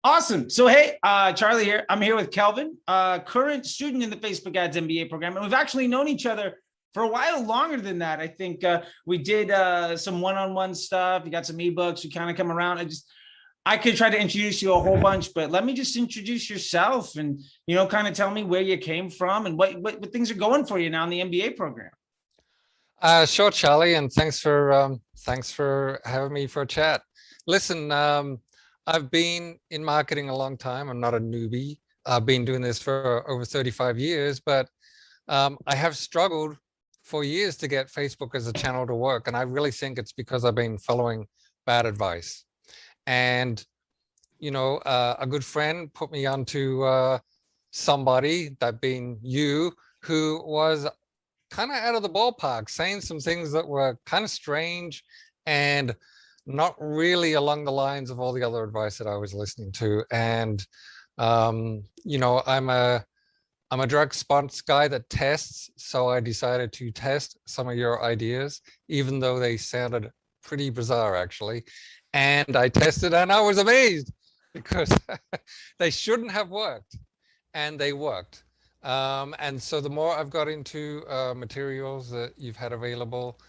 Awesome. So, hey, Charlie here. I'm here with Kelvin, current student in the Facebook Ads MBA program. And we've actually known each other for a while longer than that. I think we did some one-on-one stuff. You got some ebooks. We kind of come around. I could try to introduce you a whole bunch, but let me just introduce yourself and, kind of tell me where you came from and what things are going for you now in the MBA program. Sure, Charlie, and thanks for having me for a chat. Listen, I've been in marketing a long time. I'm not a newbie. I've been doing this for over 35 years, but I have struggled for years to get Facebook as a channel to work. And I really think it's because I've been following bad advice. And, a good friend put me onto somebody, that being you, who was kind of out of the ballpark, saying some things that were kind of strange and not really along the lines of all the other advice that I was listening to. And, I'm a direct response guy that tests. So I decided to test some of your ideas, even though they sounded pretty bizarre, actually. And I tested and I was amazed because they shouldn't have worked, and they worked. And so the more I've got into materials that you've had available,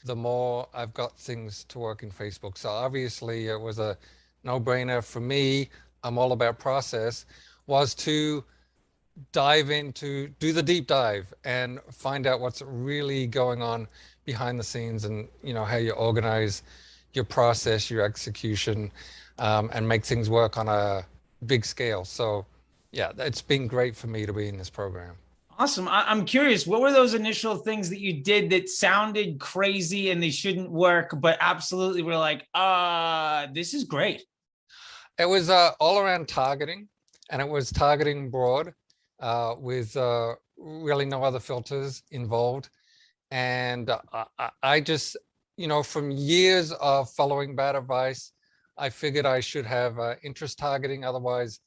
the more I've got things to work in Facebook. So obviously it was a no-brainer for me. I'm all about process, was to dive into, do the deep dive and find out what's really going on behind the scenes, and how you organize your process, your execution, and make things work on a big scale. So yeah, it's been great for me to be in this program. Awesome. I'm curious, what were those initial things that you did that sounded crazy and they shouldn't work, but absolutely were like, this is great? It was all around targeting, and it was targeting broad with really no other filters involved. And I just, from years of following bad advice, I figured I should have interest targeting. Otherwise,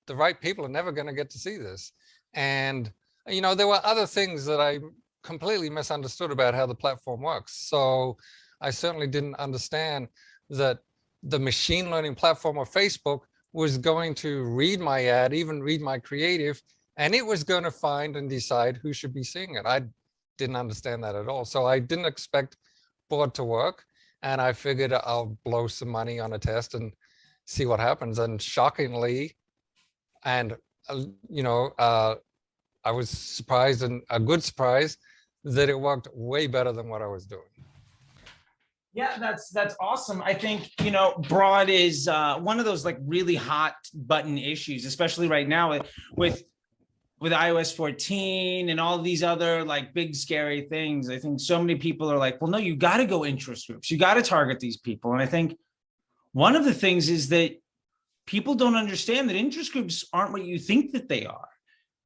the right people are never going to get to see this. And, there were other things that I completely misunderstood about how the platform works. So I certainly didn't understand that the machine learning platform of Facebook was going to read my ad, even read my creative, and it was going to find and decide who should be seeing it. I didn't understand that at all. So I didn't expect broad to work. And I figured I'll blow some money on a test and see what happens. And shockingly, and I was surprised, and a good surprise, that it worked way better than what I was doing. Yeah, that's awesome. I think, broad is one of those like really hot button issues, especially right now with iOS 14 and all these other like big scary things. I think so many people are like, well, no, you got to go interest groups. You got to target these people. And I think one of the things is that people don't understand that interest groups aren't what you think that they are,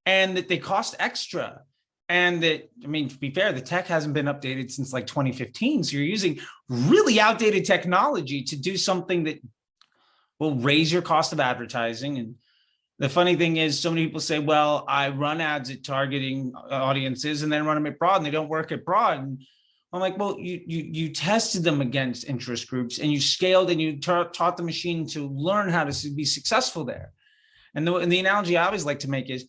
and that they cost extra. And that, to be fair, the tech hasn't been updated since like 2015. So you're using really outdated technology to do something that will raise your cost of advertising. And the funny thing is, so many people say, well, I run ads at targeting audiences and then run them at broad, and they don't work at broad. And I'm like, well, you tested them against interest groups, and you scaled, and you taught the machine to learn how to be successful there. And the analogy I always like to make is,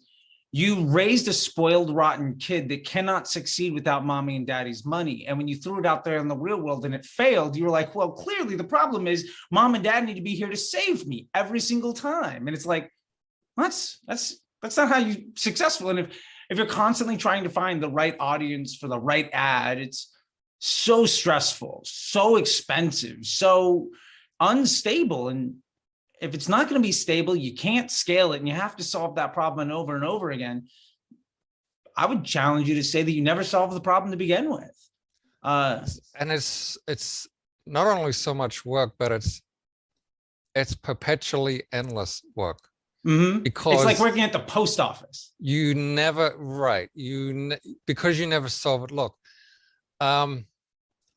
you raised a spoiled, rotten kid that cannot succeed without mommy and daddy's money. And when you threw it out there in the real world and it failed, you were like, well, clearly the problem is mom and dad need to be here to save me every single time. And it's like, that's not how you're successful. And if you're constantly trying to find the right audience for the right ad, it's so stressful, so expensive, so unstable. And if it's not going to be stable, you can't scale it, and you have to solve that problem over and over again. I would challenge you to say that you never solved the problem to begin with. And it's not only so much work, but it's perpetually endless work. Mm-hmm. Because it's like working at the post office. You never, right? Because you never solve it. Look, I'm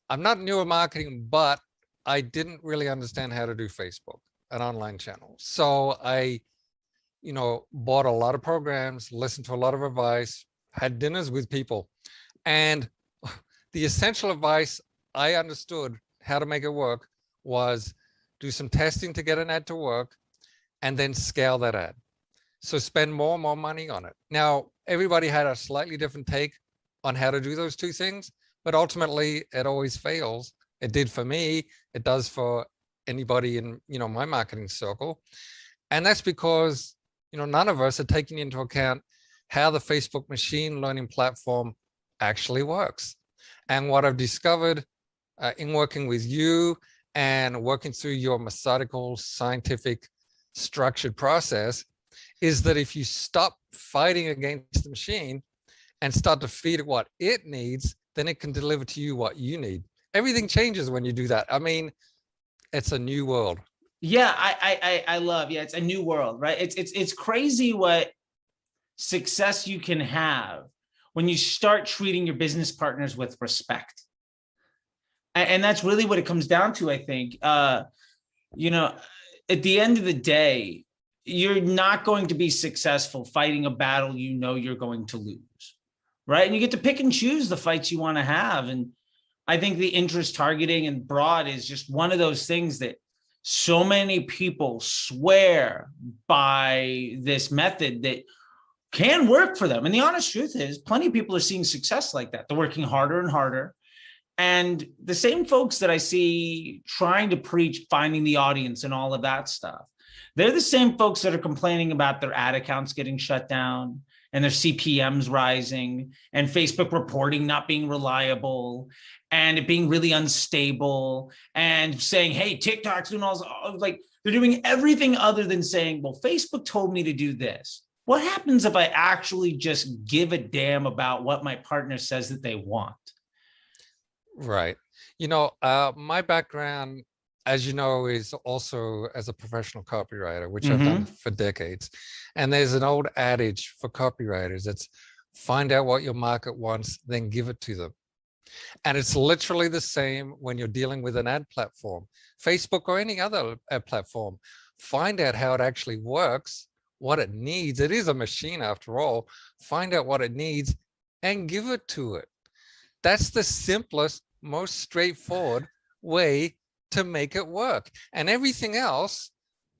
not new at marketing, but I didn't really understand how to do Facebook, an online channel. So I, bought a lot of programs, listened to a lot of advice, had dinners with people. And the essential advice I understood how to make it work was do some testing to get an ad to work, and then scale that ad. So spend more and more money on it. Now, everybody had a slightly different take on how to do those two things, but ultimately it always fails. It did for me. It does for anybody in, my marketing circle. And that's because, none of us are taking into account how the Facebook machine learning platform actually works. And what I've discovered in working with you and working through your methodical, scientific, structured process is that if you stop fighting against the machine and start to feed it what it needs, then it can deliver to you what you need. Everything changes when you do that. I mean, it's a new world. Yeah, I love, it's a new world, right? It's crazy what success you can have when you start treating your business partners with respect. And that's really what it comes down to, I think. At the end of the day, you're not going to be successful fighting a battle you're going to lose, right? And you get to pick and choose the fights you want to have. And I think the interest targeting and broad is just one of those things that so many people swear by this method that can work for them. And the honest truth is plenty of people are seeing success like that. They're working harder and harder. And the same folks that I see trying to preach finding the audience and all of that stuff, they're the same folks that are complaining about their ad accounts getting shut down and their CPMs rising and Facebook reporting not being reliable and it being really unstable and saying, hey, TikTok's doing all, like they're doing everything other than saying, well, Facebook told me to do this. What happens if I actually just give a damn about what my partner says that they want? Right. My background, as you know, is also as a professional copywriter, which I've done for decades. And there's an old adage for copywriters. It's find out what your market wants, then give it to them. And it's literally the same when you're dealing with an ad platform, Facebook or any other ad platform. Find out how it actually works, what it needs. It is a machine after all. Find out what it needs and give it to it. That's the simplest, most straightforward way to make it work. And everything else,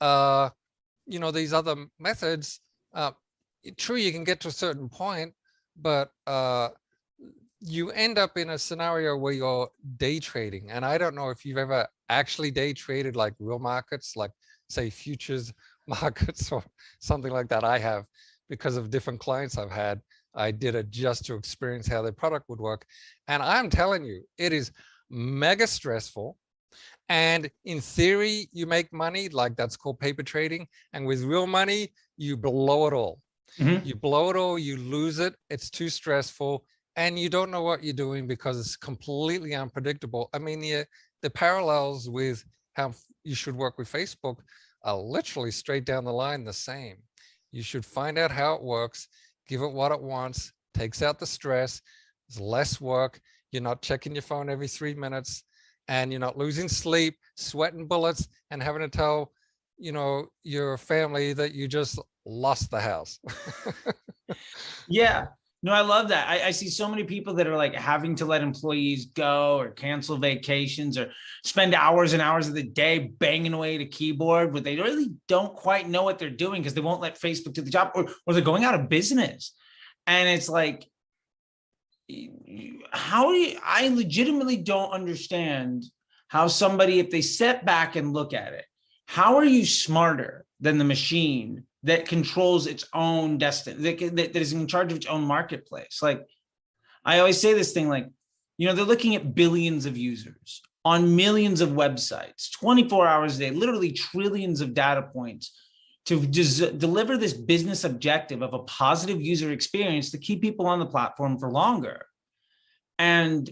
these other methods, true, you can get to a certain point, but you end up in a scenario where you're day trading. And I don't know if you've ever actually day traded like real markets, like say futures markets or something like that. I have, because of different clients I've had. I did it just to experience how their product would work. And I'm telling you, it is mega stressful. And in theory, you make money, like that's called paper trading. And with real money, you blow it all. You blow it all, you lose it. It's too stressful. And you don't know what you're doing because it's completely unpredictable. I mean, the parallels with how you should work with Facebook are literally straight down the line the same. You should find out how it works, give it what it wants, takes out the stress, there's less work, you're not checking your phone every 3 minutes, and you're not losing sleep, sweating bullets, and having to tell, your family that you just lost the house. Yeah. No, I love that. I see so many people that are like having to let employees go or cancel vacations or spend hours and hours of the day banging away at a keyboard, but they really don't quite know what they're doing because they won't let Facebook do the job, or they're going out of business. And it's like, I legitimately don't understand how somebody, if they step back and look at it, how are you smarter than the machine that controls its own destiny, that is in charge of its own marketplace? Like, I always say this thing, like, they're looking at billions of users on millions of websites, 24 hours a day, literally trillions of data points to deliver this business objective of a positive user experience to keep people on the platform for longer. And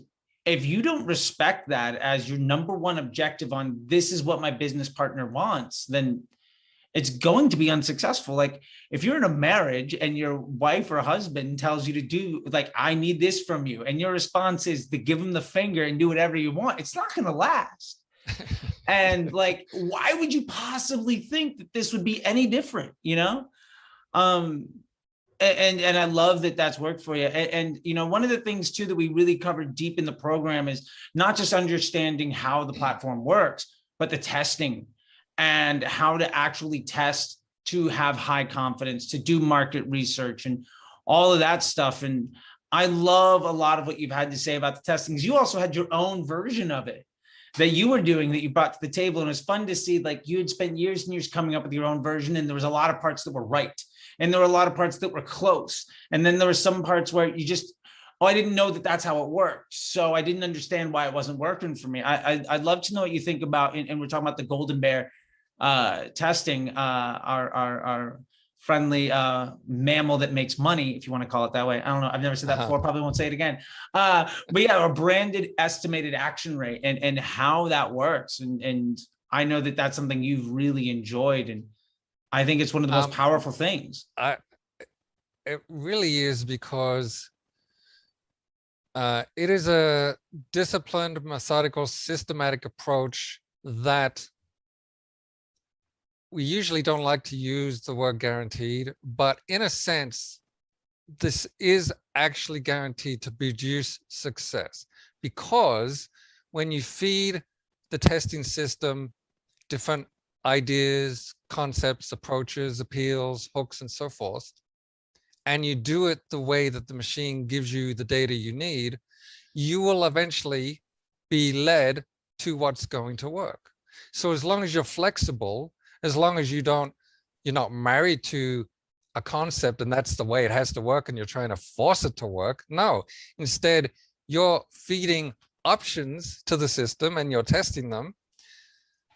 if you don't respect that as your number one objective on this is what my business partner wants, then it's going to be unsuccessful. Like if you're in a marriage and your wife or husband tells you to do, like, I need this from you, and your response is to give them the finger and do whatever you want, it's not going to last. And like, why would you possibly think that this would be any different, And I love that that's worked for you. And one of the things too that we really covered deep in the program is not just understanding how the platform works, but the testing and how to actually test to have high confidence, to do market research and all of that stuff. And I love a lot of what you've had to say about the testing. You also had your own version of it that you were doing that you brought to the table. And it was fun to see, like, you had spent years and years coming up with your own version. And there was a lot of parts that were right. And there were a lot of parts that were close. And then there were some parts where you just, oh, I didn't know that that's how it worked. So I didn't understand why it wasn't working for me. I'd love to know what you think about, and we're talking about the Golden Bear testing, our friendly mammal that makes money, if you want to call it that way. I don't know. I've never said that before. Probably won't say it again. But yeah, a branded estimated action rate and how that works. And I know that that's something you've really enjoyed. And I think it's one of the most powerful things. It really is, because it is a disciplined, methodical, systematic approach that we usually don't like to use the word guaranteed, but in a sense, this is actually guaranteed to produce success, because when you feed the testing system different ideas, concepts, approaches, appeals, hooks, and so forth, and you do it the way that the machine gives you the data you need, you will eventually be led to what's going to work. So as long as you're flexible, as long as you're not married to a concept and that's the way it has to work and you're trying to force it to work. No, instead, you're feeding options to the system and you're testing them,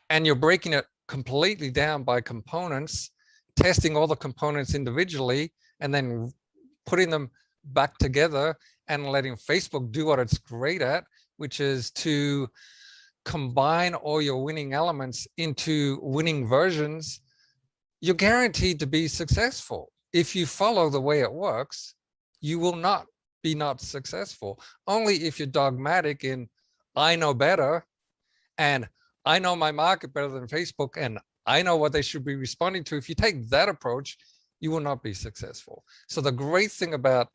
and you're breaking it completely down by components, testing all the components individually, and then putting them back together and letting Facebook do what it's great at, which is to combine all your winning elements into winning versions. You're guaranteed to be successful. If you follow the way it works, you will not be not successful. Only if you're dogmatic in, I know better, and I know my market better than Facebook, and I know what they should be responding to. If you take that approach, you will not be successful. So the great thing about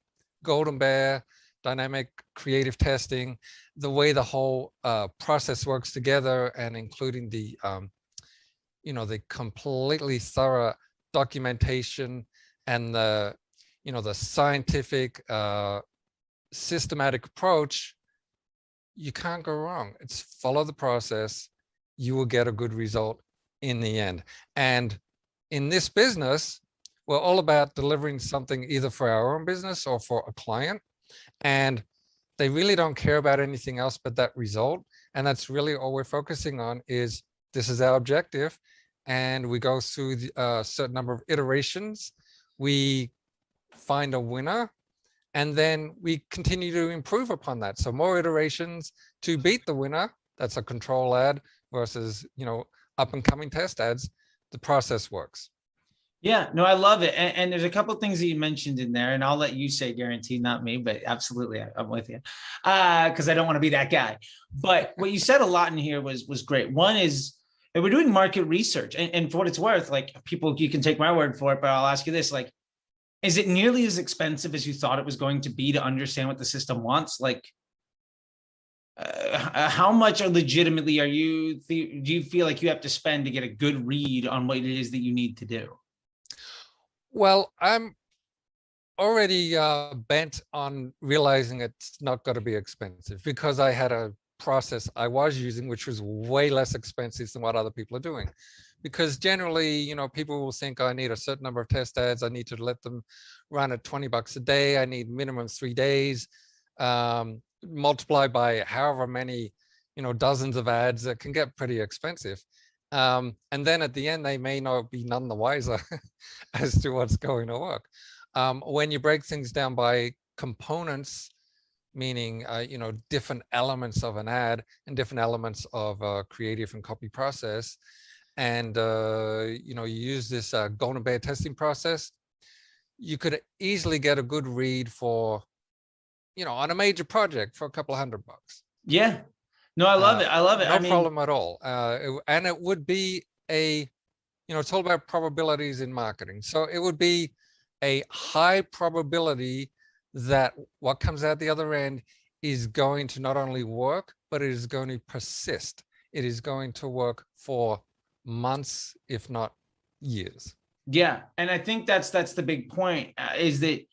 Golden Bear, dynamic creative testing, the way the whole process works together, and including the the completely thorough documentation and the the scientific systematic approach, you can't go wrong. It's follow the process, you will get a good result in the end. And in this business, we're all about delivering something either for our own business or for a client. And they really don't care about anything else but that result. And that's really all we're focusing on, is this is our objective. And we go through a certain number of iterations. We find a winner, and then we continue to improve upon that. So more iterations to beat the winner. That's a control ad versus, up and coming test ads. The process works. Yeah, no, I love it. And there's a couple of things that you mentioned in there, and I'll let you say guaranteed, not me, but absolutely, I'm with you. Because I don't want to be that guy. But what you said a lot in here was great. One is that we're doing market research. And for what it's worth, like, people, you can take my word for it, but I'll ask you this, like, is it nearly as expensive as you thought it was going to be to understand what the system wants? Like, how much legitimately do you feel like you have to spend to get a good read on what it is that you need to do? Well, I'm already bent on realizing it's not going to be expensive, because I had a process I was using which was way less expensive than what other people are doing. Because generally, people will think, I need a certain number of test ads, I need to let them run at $20 a day, I need minimum 3 days, multiply by however many, dozens of ads. That can get pretty expensive. And then at the end, they may not be none the wiser as to what's going to work. When you break things down by components, meaning, different elements of an ad and different elements of a creative and copy process, and, you use this Golden Bear testing process, you could easily get a good read for, on a major project for a couple of $100. Yeah. No, I love it. I love it. No problem at all. And it would be it's all about probabilities in marketing. So it would be a high probability that what comes out the other end is going to not only work, but it is going to persist. It is going to work for months, if not years. Yeah. And I think that's the big point, is that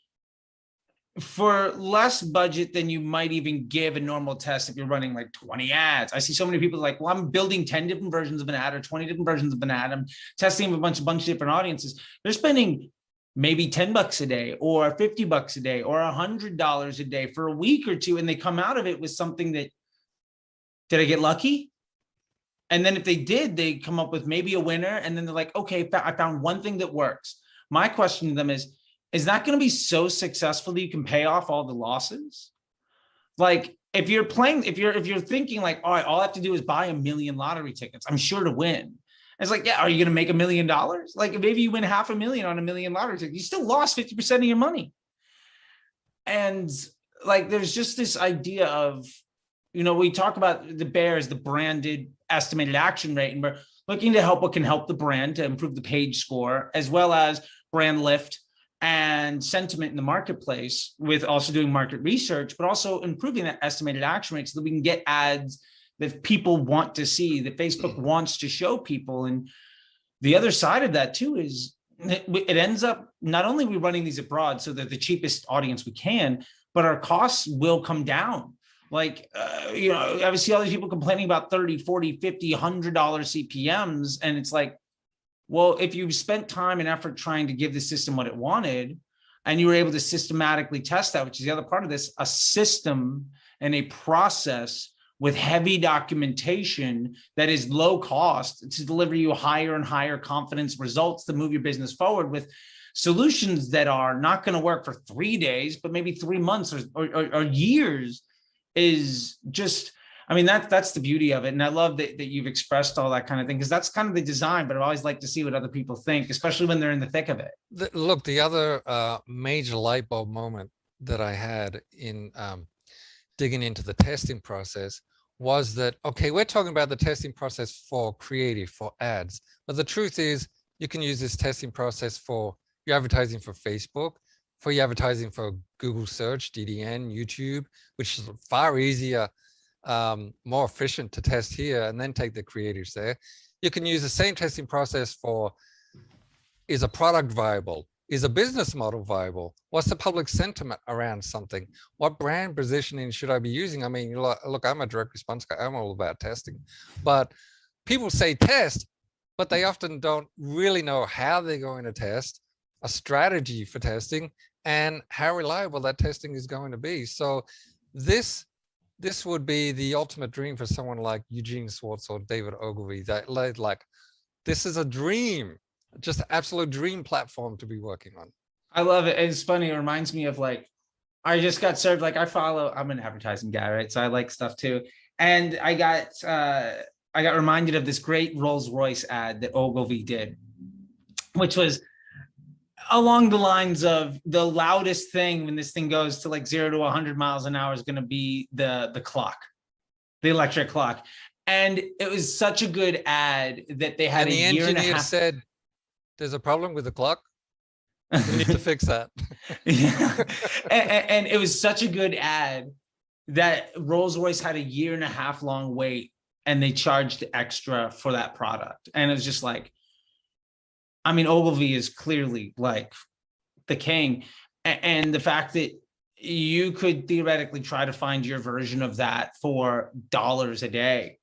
for less budget than you might even give a normal test if you're running like 20 ads. I see so many people like, well, I'm building 10 different versions of an ad or 20 different versions of an ad. I'm testing with a bunch of different audiences. They're spending maybe $10 a day or $50 a day or $100 a day for a week or two. And they come out of it with something that, did I get lucky? And then if they did, they come up with maybe a winner. And then they're like, okay, I found one thing that works. My question to them is that going to be so successful that you can pay off all the losses? Like if you're thinking like, all right, all I have to do is buy 1 million lottery tickets, I'm sure to win. It's like, yeah, are you going to make $1 million? Like maybe you win $500,000 on 1 million lottery tickets, you still lost 50% of your money. And like, there's just this idea of, we talk about the bears, the branded estimated action rate, and we're looking to help what can help the brand to improve the page score, as well as brand lift and sentiment in the marketplace, with also doing market research, but also improving that estimated action rate so that we can get ads that people want to see, that Facebook wants to show people. And the other side of that too is it ends up, not only are we running these abroad so they're the cheapest audience we can, but our costs will come down. Like, I see all these people complaining about $30, $40, $50, $100 CPMs. And it's like, well, if you spent time and effort trying to give the system what it wanted, and you were able to systematically test that, which is the other part of this, a system and a process with heavy documentation that is low cost to deliver you higher and higher confidence results to move your business forward, with solutions that are not going to work for 3 days, but maybe 3 months or years, is just, that's the beauty of it. And I love that you've expressed all that kind of thing, because that's kind of the design, but I always like to see what other people think, especially when they're in the thick of it. Look, the other major light bulb moment that I had in digging into the testing process was that, okay, we're talking about the testing process for creative, for ads, but the truth is you can use this testing process for your advertising for Facebook, for your advertising for Google search, DDN, YouTube, which is far easier, more efficient to test here and then take the creatives there. You can use the same testing process for, is a product viable? Is a business model viable? What's the public sentiment around something? What brand positioning should I be using? Look, I'm a direct response guy. I'm all about testing, but people say test, but they often don't really know how they're going to test, a strategy for testing, and how reliable that testing is going to be. So this would be the ultimate dream for someone like Eugene Schwartz or David Ogilvy. That like, this is a dream, just an absolute dream platform to be working on. I love it. It's funny. It reminds me of like, I just got served, like I'm an advertising guy, right? So I like stuff too. And I got reminded of this great RollsRoyce ad that Ogilvy did, which was along the lines of, the loudest thing when this thing goes to like 0 to 100 miles an hour is going to be the clock, the electric clock. And it was such a good ad that they had, and the engineer said, there's a problem with the clock. We need to fix that. Yeah. And it was such a good ad that Rolls-Royce had a 1.5 year long wait, and they charged extra for that product. And it was just like, Ogilvy is clearly like the king. And the fact that you could theoretically try to find your version of that for dollars a day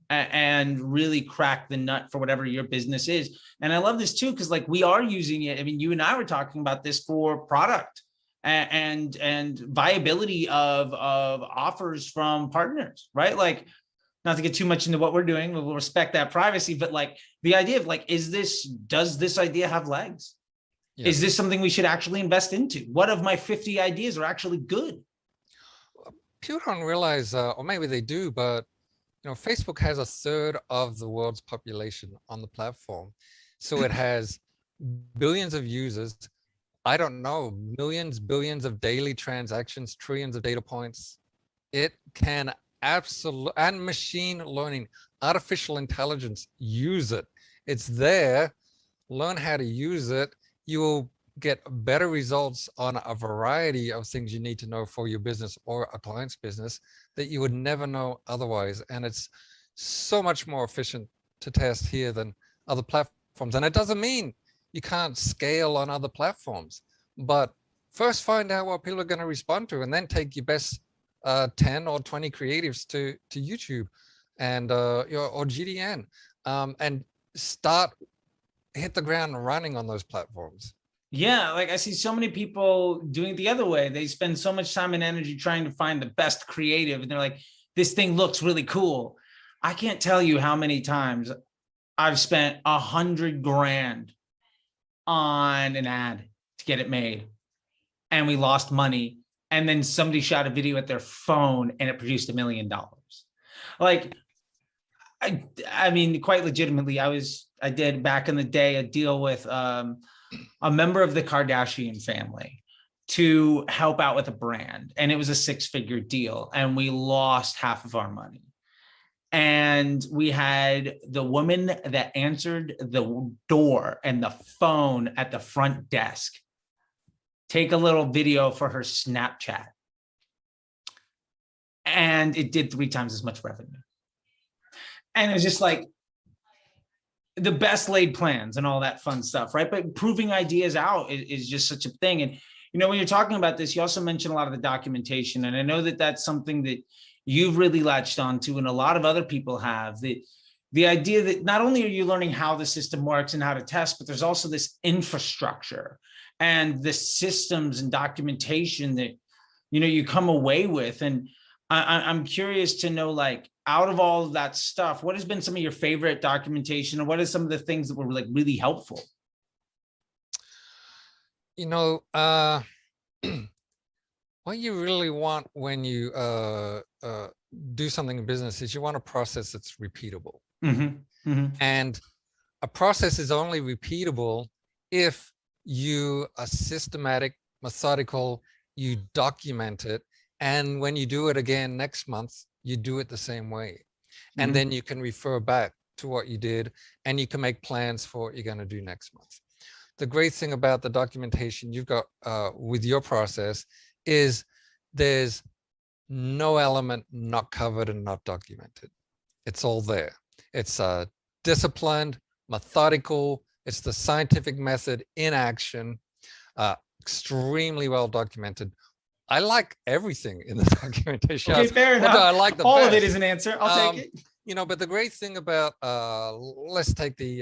and really crack the nut for whatever your business is. And I love this too, because like, we are using it. You and I were talking about this for product and viability of offers from partners, right? Like, not to get too much into what we're doing, we'll respect that privacy, but like the idea of like, does this idea have legs? Yeah. Is this something we should actually invest into? What of my 50 ideas are actually good? People don't realize, or maybe they do, but Facebook has 1/3 of the world's population on the platform. So it has billions of users. I don't know, millions, billions of daily transactions, trillions of data points. It can absolutely, and machine learning, artificial intelligence, use it. It's there. Learn how to use it. You will get better results on a variety of things you need to know for your business or a client's business that you would never know otherwise. And it's so much more efficient to test here than other platforms. And it doesn't mean you can't scale on other platforms. But first find out what people are going to respond to, and then take your best 10 or 20 creatives to YouTube and or GDN, and hit the ground running on those platforms. Yeah, like I see so many people doing it the other way. They spend so much time and energy trying to find the best creative, and they're like, this thing looks really cool. I can't tell you how many times I've spent 100 grand on an ad to get it made, and we lost money. And then somebody shot a video at their phone and it produced $1 million. Like, I mean, quite legitimately, I did back in the day a deal with a member of the Kardashian family to help out with a brand. And it was a 6-figure deal, and we lost half of our money. And we had the woman that answered the door and the phone at the front desk take a little video for her Snapchat. And it did 3 times as much revenue. And it was just like the best laid plans and all that fun stuff, right? But proving ideas out is just such a thing. And, you know, when you're talking about this, you also mentioned a lot of the documentation. And I know that that's something that you've really latched onto, and a lot of other people have, that the idea that not only are you learning how the system works and how to test, but there's also this infrastructure and the systems and documentation that, you know, you come away with. And I'm curious to know, like, out of all of that stuff, what has been some of your favorite documentation, or what are some of the things that were like really helpful? You know, what you really want when you do something in business is you want a process that's repeatable. And a process is only repeatable if you are systematic, methodical, you document it, and when you do it again next month, you do it the same way. And then you can refer back to what you did, and you can make plans for what you're going to do next month. The great thing about the documentation you've got with your process is there's no element not covered and not documented. It's all there. It's disciplined, methodical. It's the scientific method in action, extremely well documented. I like everything in the documentation. Okay, fair enough. I like the all best. of it is an answer. I'll take it. You know, but the great thing about let's take the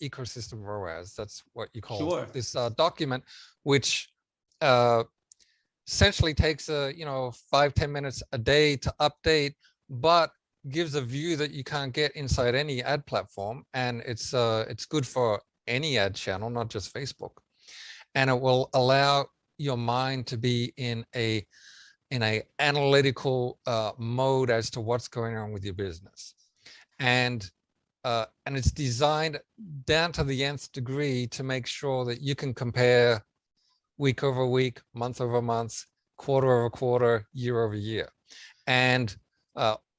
ecosystem ROAS. That's what you call this document, which essentially takes 5-10 minutes a day to update, but gives a view that you can't get inside any ad platform, and it's good for any ad channel, not just Facebook, and it will allow your mind to be in a analytical mode as to what's going on with your business, and it's designed down to the nth degree to make sure that you can compare week over week, month over month, quarter over quarter, year over year, and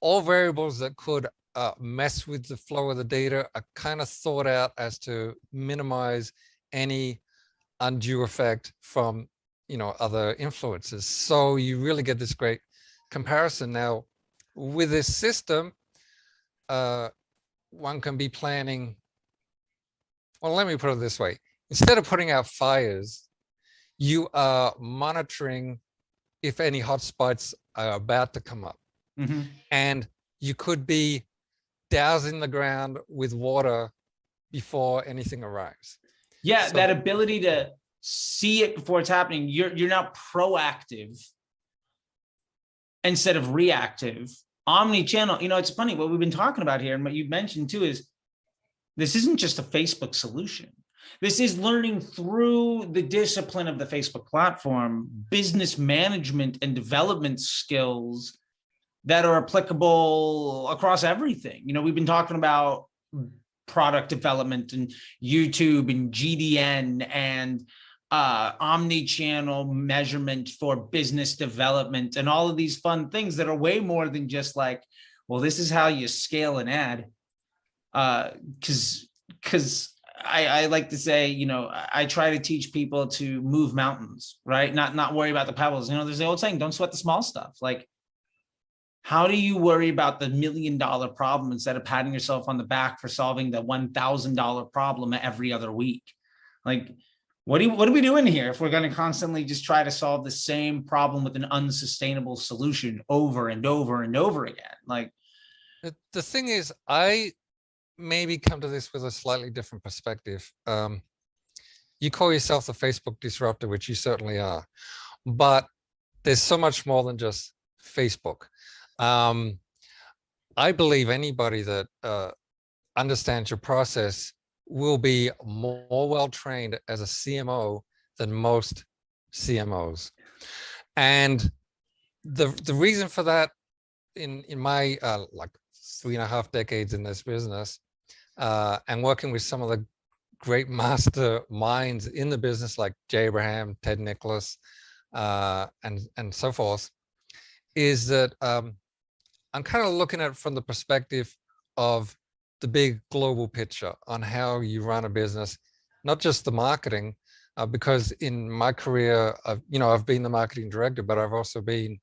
all variables that could mess with the flow of the data are kind of thought out as to minimize any undue effect from other influences. So you really get this great comparison. Now, with this system, one can be planning. Well, let me put it this way. Instead of putting out fires, you are monitoring if any hotspots are about to come up. And you could be dousing the ground with water before anything arrives. Yeah, So that ability to see it before it's happening. You're now proactive instead of reactive. Omni-channel, it's funny what we've been talking about here, and what you've mentioned too is this isn't just a Facebook solution. This is learning through the discipline of the Facebook platform, business management and development skills that are applicable across everything. We've been talking about product development and YouTube and GDN and omni-channel measurement for business development and all of these fun things that are way more than just like, well, this is how you scale an ad. Because I like to say, I try to teach people to move mountains, right? Not worry about the pebbles. There's the old saying, don't sweat the small stuff. Like, how do you worry about the $1 million problem instead of patting yourself on the back for solving the $1,000 problem every other week? Like, what are we doing here if we're going to constantly just try to solve the same problem with an unsustainable solution over and over and over again? Like, the thing is, I maybe come to this with a slightly different perspective. You call yourself the Facebook disruptor, which you certainly are, but there's so much more than just Facebook. I believe anybody that understands your process will be more well-trained as a CMO than most CMOs. And the reason for that, in my like 3.5 decades in this business, and working with some of the great master minds in the business like Jay Abraham, Ted Nicholas, and so forth, is that I'm kind of looking at it from the perspective of the big global picture on how you run a business, not just the marketing, because in my career, I've been the marketing director, but I've also been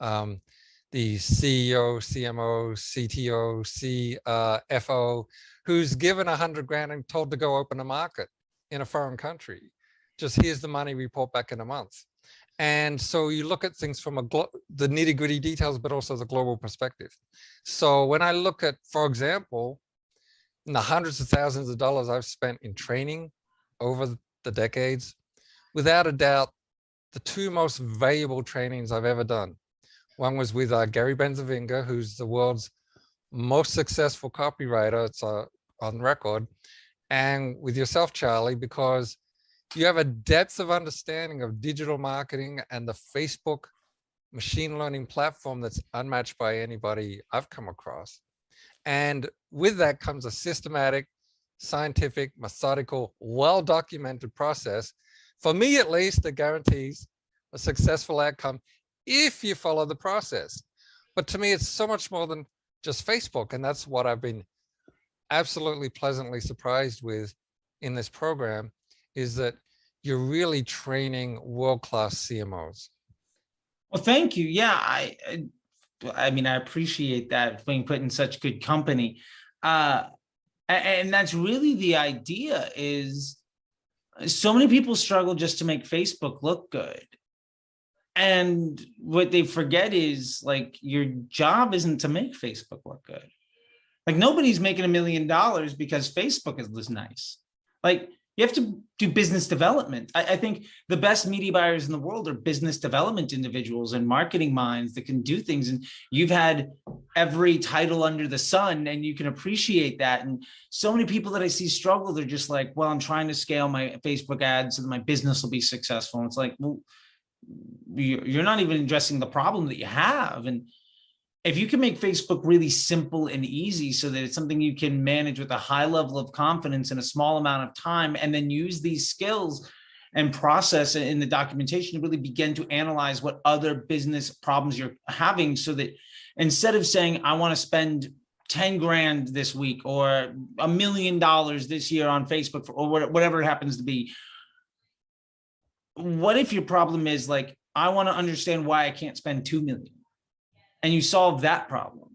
the CEO, CMO, CTO, CFO, who's given 100 grand and told to go open a market in a foreign country. Just here's the money, report back in a month. And so you look at things from the nitty gritty details, but also the global perspective. So when I look at, for example, in the hundreds of thousands of dollars I've spent in training over the decades, without a doubt, the two most valuable trainings I've ever done. One was with Gary Benzavinga, who's the world's most successful copywriter. It's on record. And with yourself, Charlie, because you have a depth of understanding of digital marketing and the Facebook machine learning platform that's unmatched by anybody I've come across. And with that comes a systematic, scientific, methodical, well-documented process, for me at least, that guarantees a successful outcome if you follow the process. But to me, it's so much more than just Facebook. And that's what I've been absolutely pleasantly surprised with in this program, is that you're really training world-class CMOs. well, thank you. Yeah, I mean, I appreciate that, being put in such good company. And that's really the idea, is so many people struggle just to make Facebook look good. And what they forget is, like, your job isn't to make Facebook look good. Like, nobody's making $1 million because Facebook is nice. Like, you have to do business development. I think the best media buyers in the world are business development individuals and marketing minds that can do things. And you've had every title under the sun, and you can appreciate that. And so many people that I see struggle, they're just like, well, I'm trying to scale my Facebook ads so that my business will be successful. And it's like, well, you're not even addressing the problem that you have. And if you can make Facebook really simple and easy so that it's something you can manage with a high level of confidence in a small amount of time, and then use these skills and process in the documentation to really begin to analyze what other business problems you're having, so that instead of saying, I want to spend 10 grand this week or $1 million this year on Facebook, or whatever it happens to be, what if your problem is like, I want to understand why I can't spend 2 million? And you solve that problem,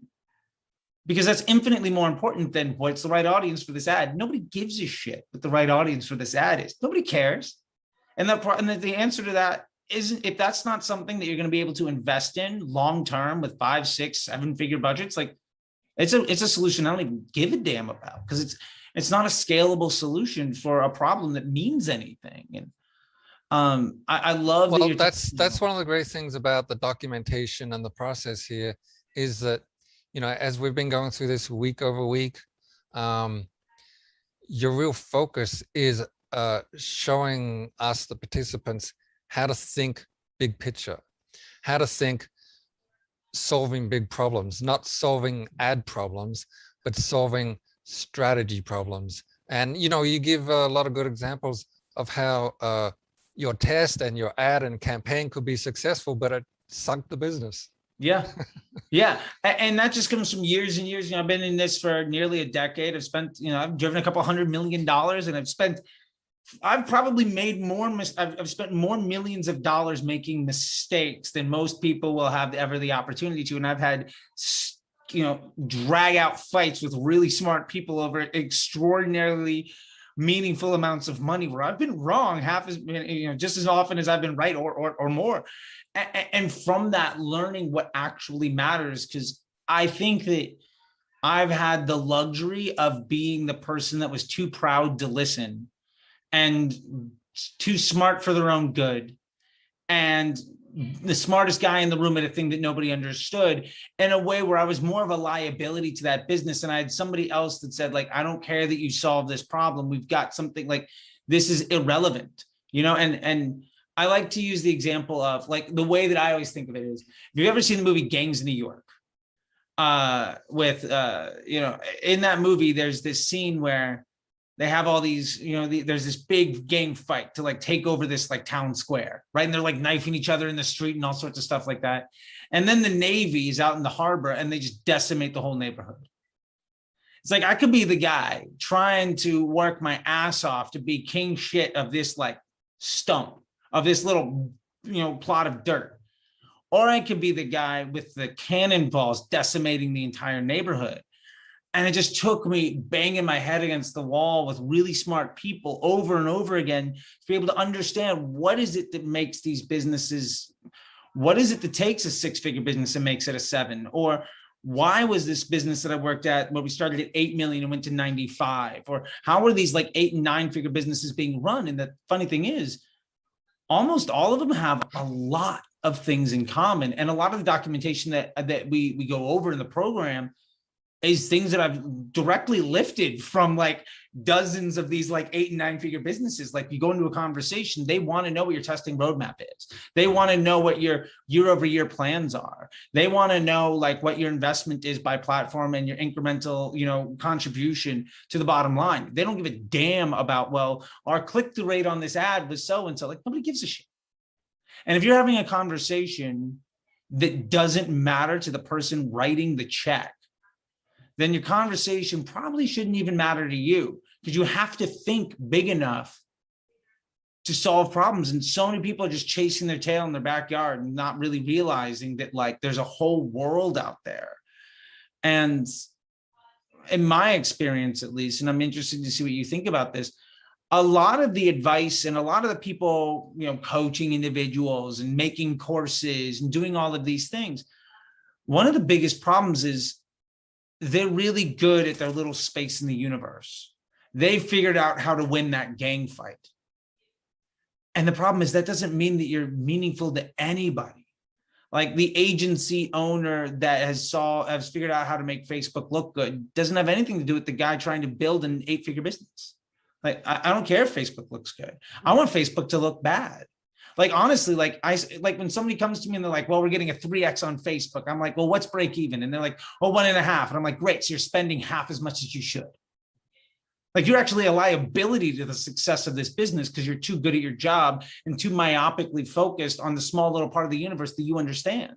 because that's infinitely more important than what's the right audience for this ad. Nobody gives a shit what the right audience for this ad is. Nobody cares. And the answer to that isn't, if that's not something that you're going to be able to invest in long-term with 5, 6, 7-figure budgets, like, it's a solution I don't even give a damn about, because it's not a scalable solution for a problem that means anything. And I love that. Well, that's one of the great things about the documentation and the process here, is that, as we've been going through this week over week, your real focus is showing us, the participants, how to think big picture, how to think solving big problems, not solving ad problems, but solving strategy problems. And, you give a lot of good examples of how your test and your ad and campaign could be successful, but it sunk the business. Yeah. Yeah. And that just comes from years and years. I've been in this for nearly a decade. I've spent, I've driven a couple $100 million, and I've probably made I've spent more millions of dollars making mistakes than most people will have ever the opportunity to. And I've had, drag out fights with really smart people over extraordinarily meaningful amounts of money where I've been wrong half as, just as often as I've been right or more. And from that, learning what actually matters, because I think that I've had the luxury of being the person that was too proud to listen and too smart for their own good, and the smartest guy in the room at a thing that nobody understood, in a way where I was more of a liability to that business. And I had somebody else that said, like, I don't care that you solve this problem. We've got something, like, this is irrelevant, and I like to use the example of, like, the way that I always think of it is, if you've ever seen the movie Gangs of New York, in that movie, there's this scene where they have all these, there's this big gang fight to, like, take over this, like, town square, right? And they're, like, knifing each other in the street and all sorts of stuff like that. And then the Navy is out in the harbor and they just decimate the whole neighborhood. It's like, I could be the guy trying to work my ass off to be king shit of this, like, stump, of this little, plot of dirt. Or I could be the guy with the cannonballs decimating the entire neighborhood. And it just took me banging my head against the wall with really smart people over and over again to be able to understand, what is it that makes these businesses, what is it that takes a 6-figure business and makes it a 7? Or why was this business that I worked at, where we started at 8 million and went to 95? Or how are these, like, 8 and 9-figure businesses being run? And the funny thing is, almost all of them have a lot of things in common. And a lot of the documentation that we go over in the program is things that I've directly lifted from, like, dozens of these, like, 8 and 9-figure businesses. Like, you go into a conversation, they want to know what your testing roadmap is. They want to know what your year-over-year plans are. They want to know, like, what your investment is by platform and your incremental, contribution to the bottom line. They don't give a damn about, well, our click-through rate on this ad was so-and-so. Like, nobody gives a shit. And if you're having a conversation that doesn't matter to the person writing the check, then your conversation probably shouldn't even matter to you, because you have to think big enough to solve problems. And so many people are just chasing their tail in their backyard and not really realizing that, like, there's a whole world out there. And in my experience, at least, and I'm interested to see what you think about this, a lot of the advice and a lot of the people, coaching individuals and making courses and doing all of these things, one of the biggest problems is they're really good at their little space in the universe. They figured out how to win that gang fight. And the problem is, that doesn't mean that you're meaningful to anybody. Like, the agency owner that has figured out how to make Facebook look good doesn't have anything to do with the guy trying to build an 8-figure business. Like, I don't care if Facebook looks good. I want Facebook to look bad. Like, honestly, like, when somebody comes to me and they're like, well, we're getting a 3x on Facebook. I'm like, well, what's break even? And they're like, oh, 1.5. And I'm like, great. So you're spending half as much as you should. Like, you're actually a liability to the success of this business because you're too good at your job and too myopically focused on the small little part of the universe that you understand.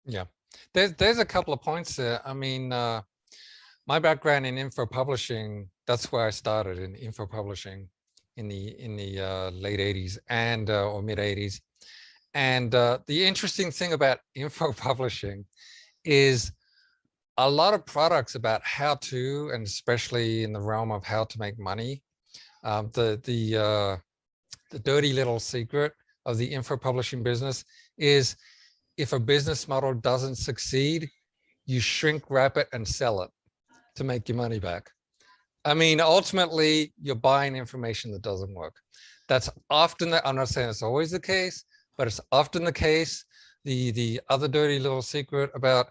Yeah, there's a couple of points there. I mean, my background in info publishing, that's where I started, in info publishing in the late 80s and or mid 80s. And the interesting thing about info publishing is a lot of products about how to, and especially in the realm of how to make money, the dirty little secret of the info publishing business is, if a business model doesn't succeed, you shrink wrap it and sell it to make your money back. I mean, ultimately, you're buying information that doesn't work. That's often, I'm not saying it's always the case, but it's often the case. The other dirty little secret about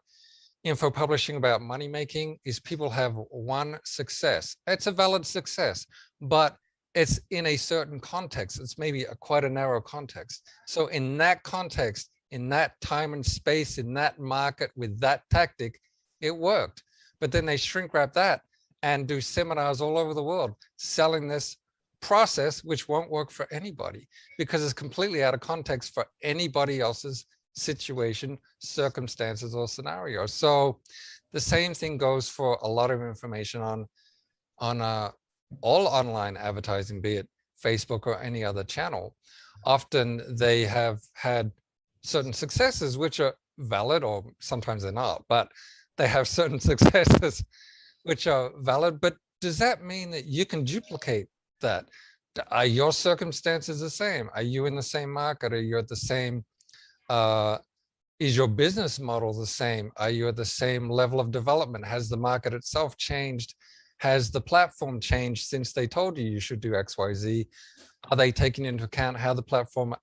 info publishing, about money making, is people have one success. It's a valid success, but it's in a certain context. It's maybe quite a narrow context. So in that context, in that time and space, in that market, with that tactic, it worked. But then they shrink wrap that and do seminars all over the world selling this process, which won't work for anybody because it's completely out of context for anybody else's situation, circumstances, or scenario. So the same thing goes for a lot of information on all online advertising, be it Facebook or any other channel. Often they have had certain successes which are valid, or sometimes they're not, but they have certain successes which are valid, but does that mean that you can duplicate that? Are your circumstances the same? Are you in the same market? Are you at the same, is your business model the same? Are you at the same level of development? Has the market itself changed? Has the platform changed since they told you you should do X, Y, Z? Are they taking into account how the platform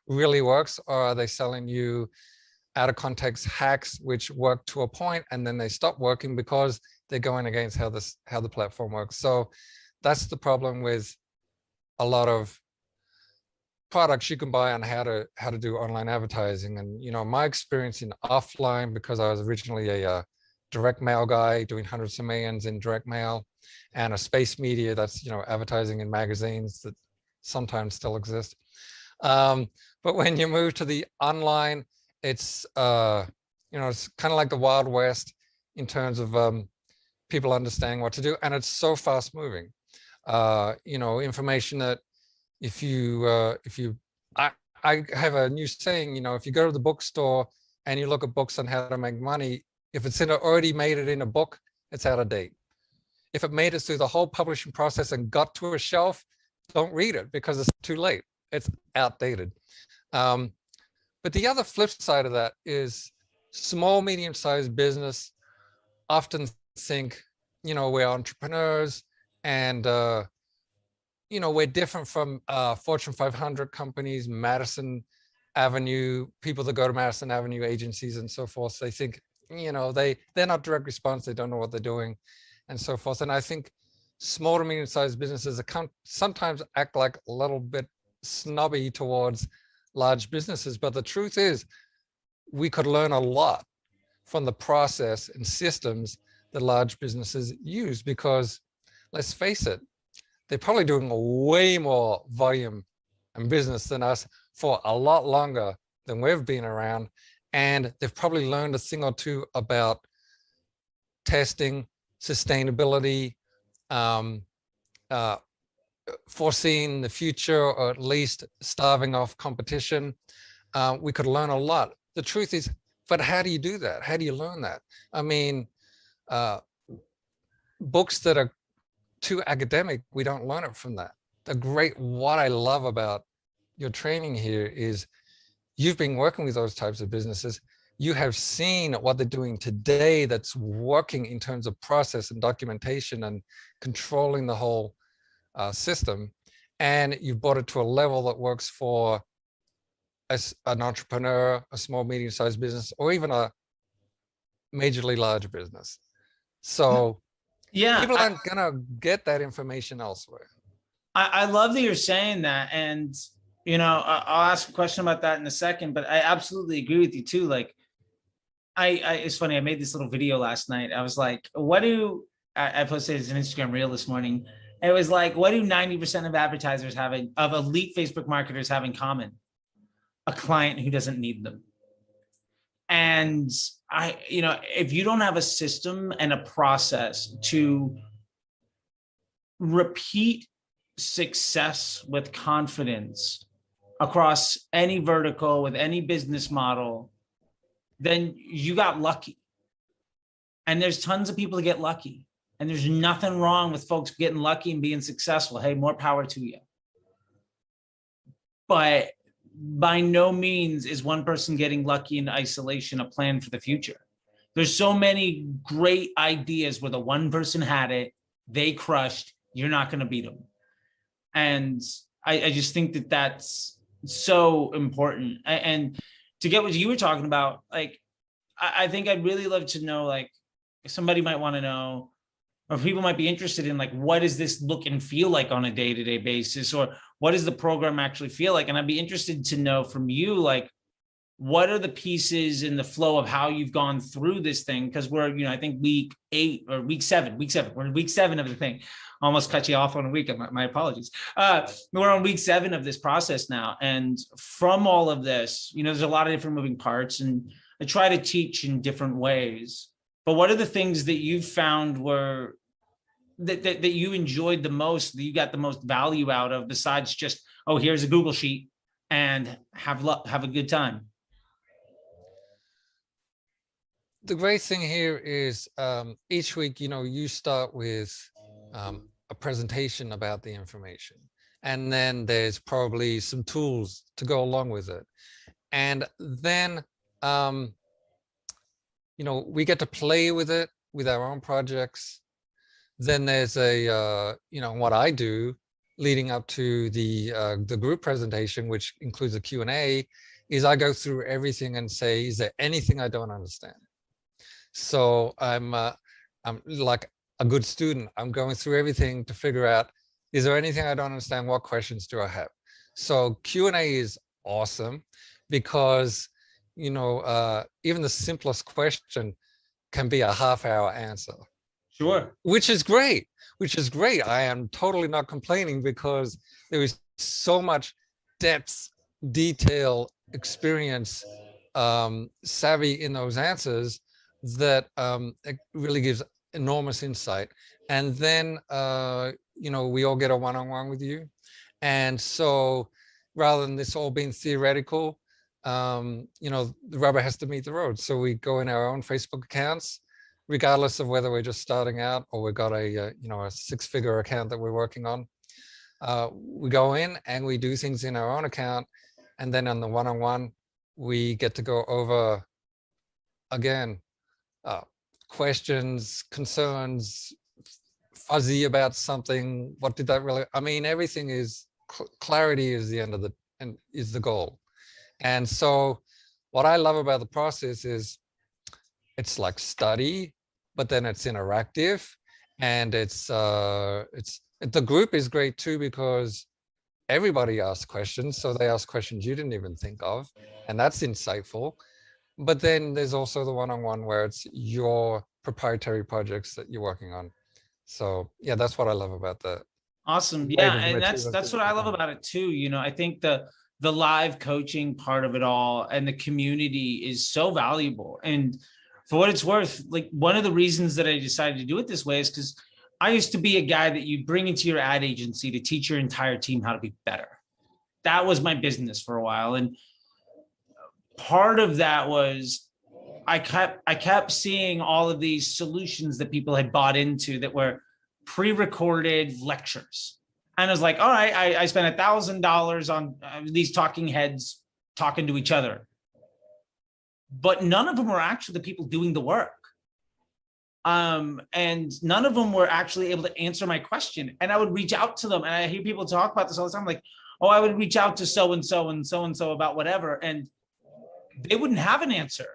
really works, or are they selling you out of context hacks which work to a point and then they stop working because they're going against how the platform works? So that's the problem with a lot of products you can buy on how to do online advertising. And my experience in offline, because I was originally a direct mail guy doing hundreds of millions in direct mail, and a space media that's advertising in magazines that sometimes still exist. But when you move to the online, it's it's kind of like the Wild West in terms of people understanding what to do, and it's so fast moving. Information that I have a new saying, if you go to the bookstore and you look at books on how to make money, if it's already made it in a book, it's out of date. If it made it through the whole publishing process and got to a shelf, don't read it because it's too late. It's outdated. But the other flip side of that is small, medium-sized business often think, we're entrepreneurs and, we're different from Fortune 500 companies, Madison Avenue, people that go to Madison Avenue agencies and so forth. They think, they're not direct response. They don't know what they're doing and so forth. And I think small to medium-sized businesses sometimes act like a little bit snobby towards large businesses. But the truth is, we could learn a lot from the process and systems that large businesses use, because let's face it, they're probably doing way more volume and business than us for a lot longer than we've been around. And they've probably learned a thing or two about testing, sustainability, foreseeing the future, or at least starving off competition. We could learn a lot. The truth is, but how do you do that? How do you learn that? I mean, books that are too academic, we don't learn it from that. What I love about your training here is you've been working with those types of businesses. You have seen what they're doing today that's working in terms of process and documentation and controlling the whole system. And you've brought it to a level that works for an entrepreneur, a small, medium-sized business, or even a majorly large business. So yeah, people aren't gonna get that information elsewhere. I love that you're saying that. And, I'll ask a question about that in a second, but I absolutely agree with you too. Like, it's funny, I made this little video last night. I was like, I posted as an Instagram reel this morning. It was like, what do 90% of advertisers of elite Facebook marketers have in common? A client who doesn't need them. And if you don't have a system and a process to repeat success with confidence across any vertical with any business model, then you got lucky. And there's tons of people that get lucky. And there's nothing wrong with folks getting lucky and being successful. Hey, more power to you. But by no means is one person getting lucky in isolation a plan for the future. There's so many great ideas where the one person had it, they crushed, you're not going to beat them. And I just think that that's so important. And to get what you were talking about, like, I think I'd really love to know, like, if somebody might want to know, or people might be interested in, like, what does this look and feel like on a day-to-day basis, or what does the program actually feel like? And I'd be interested to know from you, like, what are the pieces in the flow of how you've gone through this thing? Because we're, I think week 8 or week 7, we're in week 7 of the thing. Almost cut you off on a week. My apologies. We're on week 7 of this process now. And from all of this, there's a lot of different moving parts, and I try to teach in different ways. But what are the things that you found were that you enjoyed the most, that you got the most value out of, besides just, oh, here's a Google sheet and have a good time? The great thing here is each week, you start with a presentation about the information. And then there's probably some tools to go along with it. And then, we get to play with it with our own projects. Then there's what I do leading up to the group presentation, which includes a Q&A, is I go through everything and say, is there anything I don't understand? So I'm like a good student. I'm going through everything to figure out, is there anything I don't understand? What questions do I have? So Q&A is awesome because, even the simplest question can be a half-hour answer. Sure. Which is great. I am totally not complaining because there is so much depth, detail, experience, savvy in those answers that it really gives enormous insight. And then, we all get a one-on-one with you. And so rather than this all being theoretical, the rubber has to meet the road. So we go in our own Facebook accounts, regardless of whether we're just starting out or we've got a six-figure account that we're working on. We go in and we do things in our own account. And then on the one-on-one, we get to go over, again, questions, concerns, fuzzy about something. What did that really, everything is, clarity is the end of is the goal. And so what I love about the process is it's like study, but then it's interactive, and it's the group is great too because everybody asks questions. So they ask questions you didn't even think of, and that's insightful. But then there's also the one-on-one where it's your proprietary projects that you're working on. So yeah, that's what I love about that. Awesome. Yeah, and that's what I love about it too. I think the live coaching part of it all and the community is so valuable. And for what it's worth, like one of the reasons that I decided to do it this way is because I used to be a guy that you bring into your ad agency to teach your entire team how to be better. That was my business for a while. And part of that was I kept seeing all of these solutions that people had bought into that were pre-recorded lectures. And I was like, all right, I spent $1,000 on these talking heads talking to each other. But none of them were actually the people doing the work. And none of them were actually able to answer my question. And I would reach out to them. And I hear people talk about this all the time. Like, oh, I would reach out to so-and-so and so-and-so about whatever. And they wouldn't have an answer,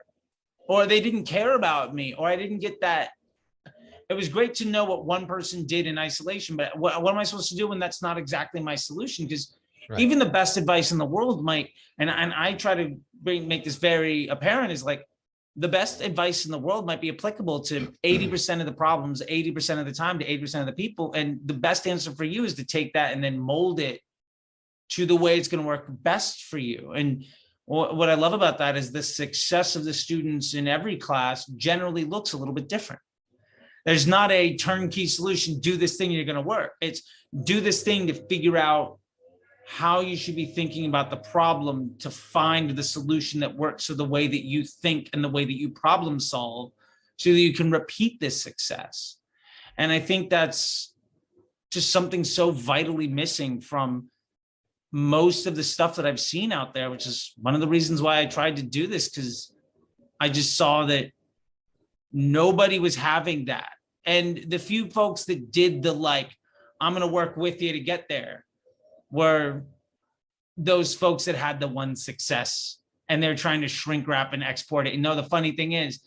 or they didn't care about me, or I didn't get that. It was great to know what one person did in isolation, but what am I supposed to do when that's not exactly my solution? Because even the best advice in the world might, and I try to make this very apparent, is like the best advice in the world might be applicable to 80% of the problems, 80% of the time, to 80% of the people. And the best answer for you is to take that and then mold it to the way it's going to work best for you. And what I love about that is the success of the students in every class generally looks a little bit different. There's not a turnkey solution, do this thing, you're going to work. It's do this thing to figure out how you should be thinking about the problem to find the solution that works for the way that you think and the way that you problem solve so that you can repeat this success. And I think that's just something so vitally missing from most of the stuff that I've seen out there, which is one of the reasons why I tried to do this, because I just saw that nobody was having that. And the few folks that did the like, I'm going to work with you to get there, were those folks that had the one success, and they're trying to shrink wrap and export it. The funny thing is,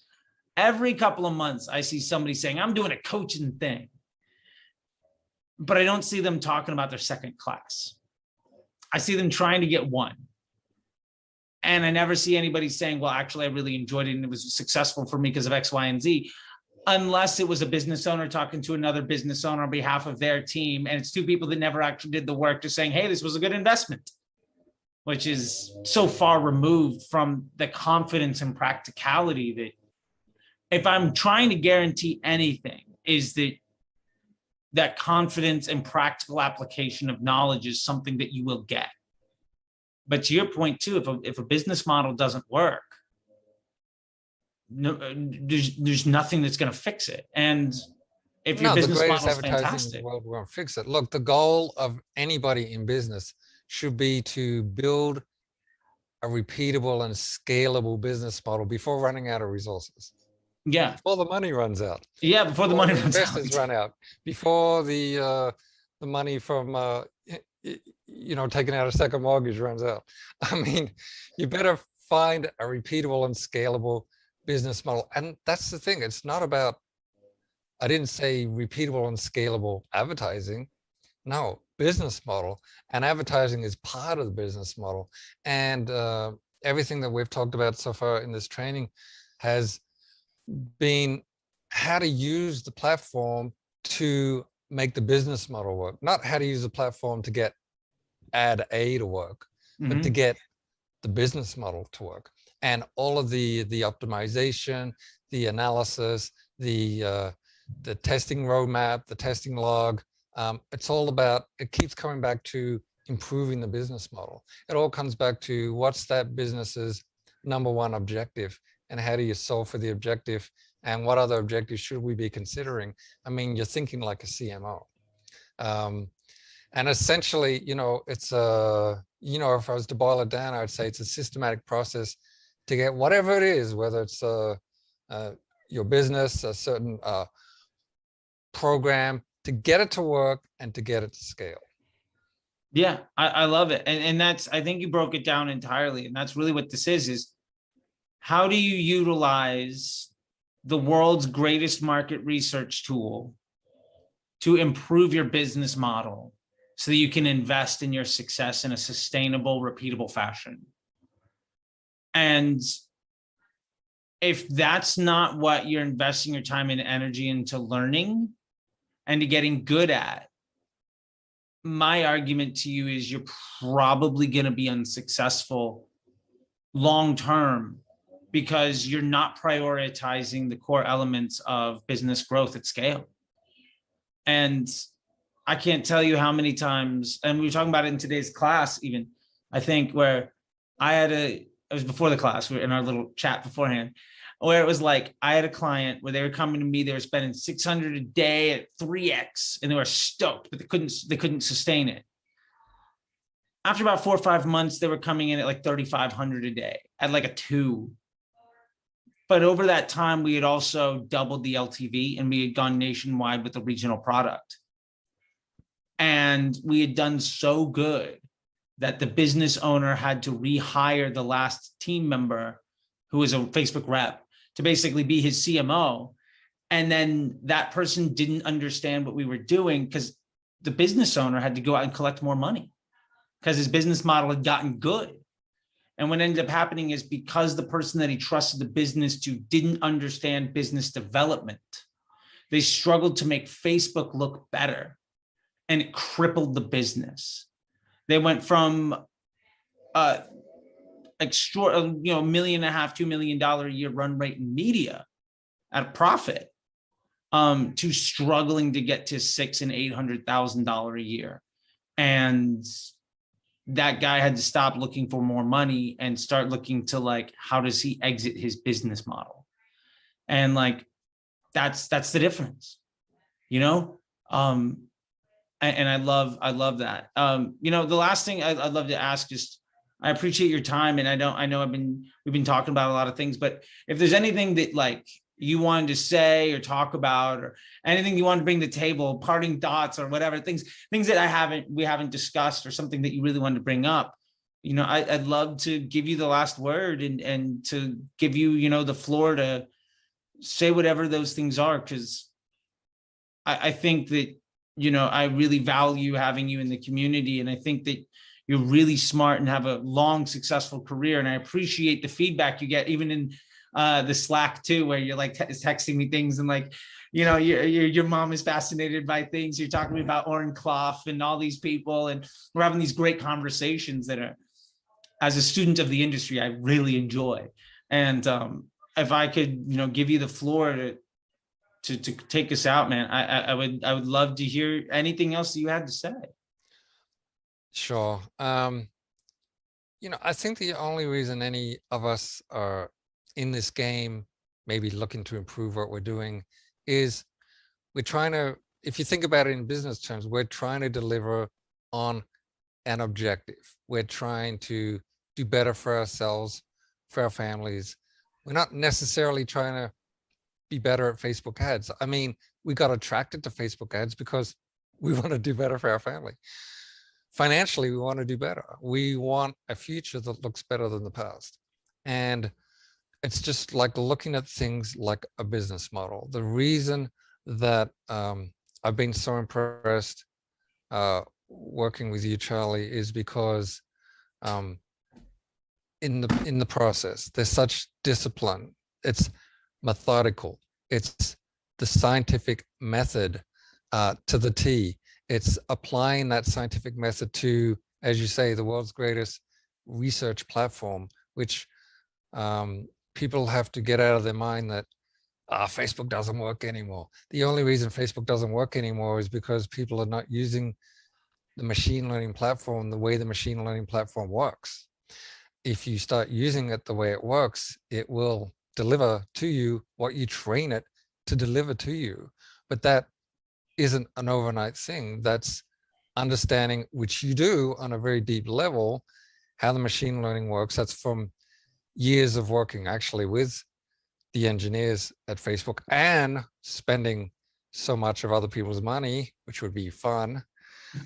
every couple of months, I see somebody saying, I'm doing a coaching thing, but I don't see them talking about their second class. I see them trying to get one. And I never see anybody saying, well, actually, I really enjoyed it and it was successful for me because of X, Y, and Z, unless it was a business owner talking to another business owner on behalf of their team. And it's two people that never actually did the work, just saying, hey, this was a good investment, which is so far removed from the confidence and practicality that if I'm trying to guarantee anything, is that confidence and practical application of knowledge is something that you will get. But to your point too, if a business model doesn't work, no, there's nothing that's going to fix it. And if your No, the business greatest model is advertising in the fantastic. world won't fix it. Look, the goal of anybody in business should be to build a repeatable and scalable business model before running out of resources, Yeah. before the money runs out, Yeah. Before the before money the runs out. investors run out, before the money from taking out a second mortgage runs out. I mean, you better find a repeatable and scalable business model. And that's the thing. It's not about, I didn't say repeatable and scalable advertising. No, business model, and advertising is part of the business model. And everything that we've talked about so far in this training has been how to use the platform to make the business model work, not how to use the platform to get ad A to work, but to Mhm. get the business model to work. And all of the optimization, the analysis, the testing roadmap, the testing log, it's all about, it keeps coming back to improving the business model. It all comes back to what's that business's number one objective, and how do you solve for the objective, and what other objectives should we be considering? I mean, you're thinking like a CMO. And essentially, it's if I was to boil it down, I would say it's a systematic process to get whatever it is, whether it's your business, a certain program, to get it to work and to get it to scale. Yeah, I love it. And that's, I think you broke it down entirely. And that's really what this is how do you utilize the world's greatest market research tool to improve your business model so that you can invest in your success in a sustainable, repeatable fashion? And if that's not what you're investing your time and energy into learning and to getting good at, my argument to you is you're probably going to be unsuccessful long term because you're not prioritizing the core elements of business growth at scale. And I can't tell you how many times, and we were talking about it in today's class, even, I think, where it was before the class, we were in our little chat beforehand, where it was like, I had a client where they were coming to me, they were spending 600 a day at 3x, and they were stoked, but they couldn't sustain it. After about 4 or 5 months, they were coming in at like 3,500 a day at like a 2. But over that time, we had also doubled the LTV and we had gone nationwide with the regional product. And we had done so good that the business owner had to rehire the last team member who was a Facebook rep to basically be his CMO. And then that person didn't understand what we were doing because the business owner had to go out and collect more money because his business model had gotten good. And what ended up happening is because the person that he trusted the business to didn't understand business development, they struggled to make Facebook look better, and it crippled the business. They went from $1.5 million, $2 million a year run rate in media at a profit to struggling to get to $600,000 and $800,000 a year. And that guy had to stop looking for more money and start looking to like, how does he exit his business model? And like, that's the difference, and I love that. The last thing I'd love to ask is, I appreciate your time, and I know we've been talking about a lot of things, but if there's anything that like you wanted to say or talk about, or anything you want to bring to the table, parting thoughts or whatever, things that we haven't discussed, or something that you really wanted to bring up, I'd love to give you the last word and to give you, the floor to say whatever those things are. Cause I think that, I really value having you in the community. And I think that you're really smart and have a long, successful career. And I appreciate the feedback you get, even in the Slack too, where you're like texting me things and like, your mom is fascinated by things. You're talking to me about Oren Clough and all these people, and we're having these great conversations that are, as a student of the industry, I really enjoy. And if I could, give you the floor to take us out, man, I would love to hear anything else that you had to say. Sure. I think the only reason any of us are in this game, maybe looking to improve what we're doing, is we're trying to, if you think about it in business terms, we're trying to deliver on an objective. We're trying to do better for ourselves, for our families. We're not necessarily trying to be better at Facebook ads. I mean, we got attracted to Facebook ads because we want to do better for our family. Financially, we want to do better. We want a future that looks better than the past. And it's just like looking at things like a business model. The reason that I've been so impressed working with you, Charlie, is because in the process, there's such discipline. It's methodical. It's the scientific method to the T. It's applying that scientific method to, as you say, the world's greatest research platform, which people have to get out of their mind that Facebook doesn't work anymore. The only reason Facebook doesn't work anymore is because people are not using the machine learning platform the way the machine learning platform works. If you start using it the way it works, it will deliver to you what you train it to deliver to you. But that isn't an overnight thing. That's understanding, which you do on a very deep level, how the machine learning works. That's from years of working actually with the engineers at Facebook and spending so much of other people's money, which would be fun.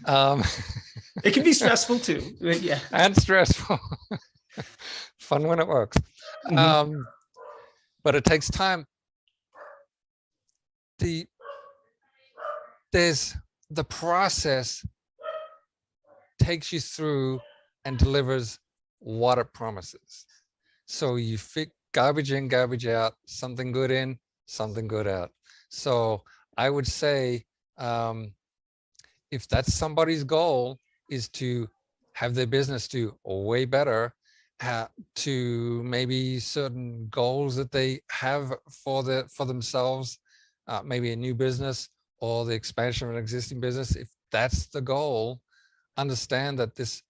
It can be stressful too. Yeah. And stressful. Fun when it works. Mm-hmm. But it takes time. There's the process takes you through and delivers what it promises. So you fit garbage in, garbage out, something good in, something good out. So I would say, if that's somebody's goal, is to have their business do way better, to maybe certain goals that they have for themselves, maybe a new business or the expansion of an existing business. If that's the goal, understand that this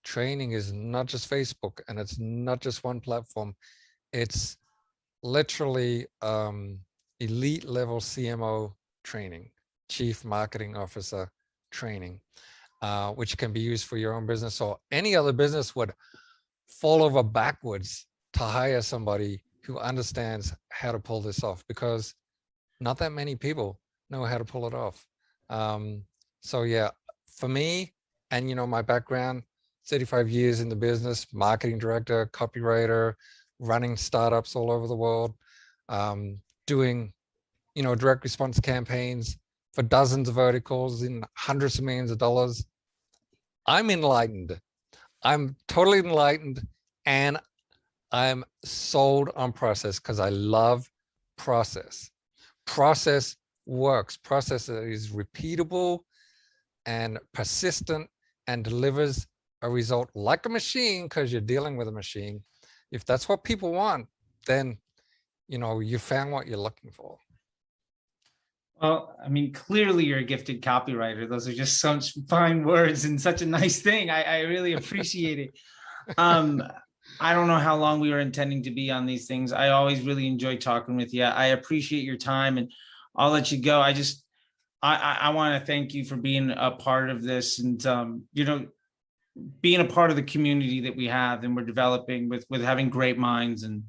training is not just Facebook and it's not just one platform. It's literally elite level CMO training, Chief Marketing Officer training, which can be used for your own business, or any other business would fall over backwards to hire somebody who understands how to pull this off, because not that many people know how to pull it off. So yeah, for me, and you know, my background, 35 years in the business, marketing director, copywriter, running startups all over the world, doing, you know, direct response campaigns for dozens of verticals in hundreds of millions of dollars. I'm enlightened. I'm totally enlightened, and I'm sold on process because I love process. Process works. Process is repeatable and persistent and delivers a result like a machine, because you're dealing with a machine. If that's what people want, then, you know, you found what you're looking for. Well, I mean, clearly you're a gifted copywriter. Those are just such fine words and such a nice thing. I really appreciate it. I don't know how long we were intending to be on these things. I always really enjoy talking with you. I appreciate your time, and I'll let you go. I want to thank you for being a part of this, and you know, being a part of the community that we have and we're developing with having great minds. And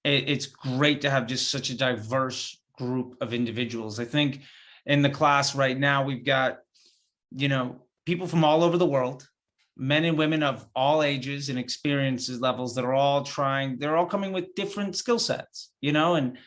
it's great to have just such a diverse group of individuals. I think in the class right now, we've got, you know, people from all over the world, men and women of all ages and experiences levels that are all they're all coming with different skill sets, you know, and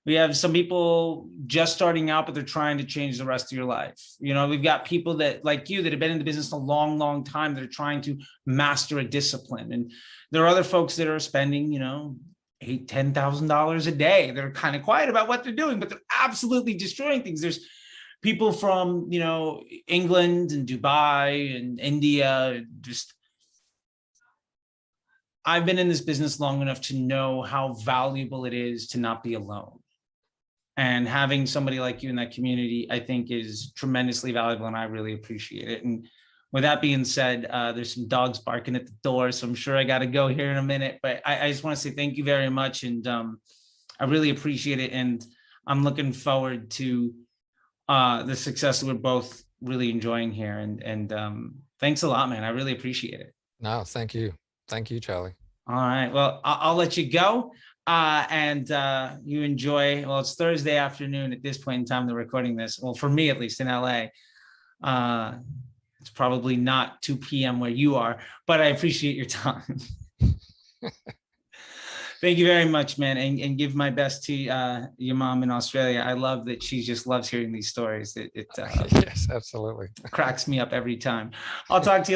we have some people just starting out, but they're trying to change the rest of your life. You know, we've got people that, like you, that have been in the business a long, long time, that are trying to master a discipline. And there are other folks that are spending, you know, $8,000, $10,000 a day. They're kind of quiet about what they're doing, but they're absolutely destroying things. There's people from, you know, England and Dubai and India. Just, I've been in this business long enough to know how valuable it is to not be alone. And having somebody like you in that community, I think, is tremendously valuable, and I really appreciate it. And with that being said, there's some dogs barking at the door, so I'm sure I got to go here in a minute. But I just want to say thank you very much, and I really appreciate it. And I'm looking forward to the success we're both really enjoying here. And thanks a lot, man. I really appreciate it. No, thank you. Thank you, Charlie. All right. Well, I'll let you go. And you enjoy, well, it's Thursday afternoon at this point in time, they're recording this. Well, for me, at least in LA, it's probably not 2 p.m. where you are, but I appreciate your time. Thank you very much, man. And give my best to your mom in Australia. I love that she just loves hearing these stories. It Yes, absolutely. cracks me up every time. I'll talk to you.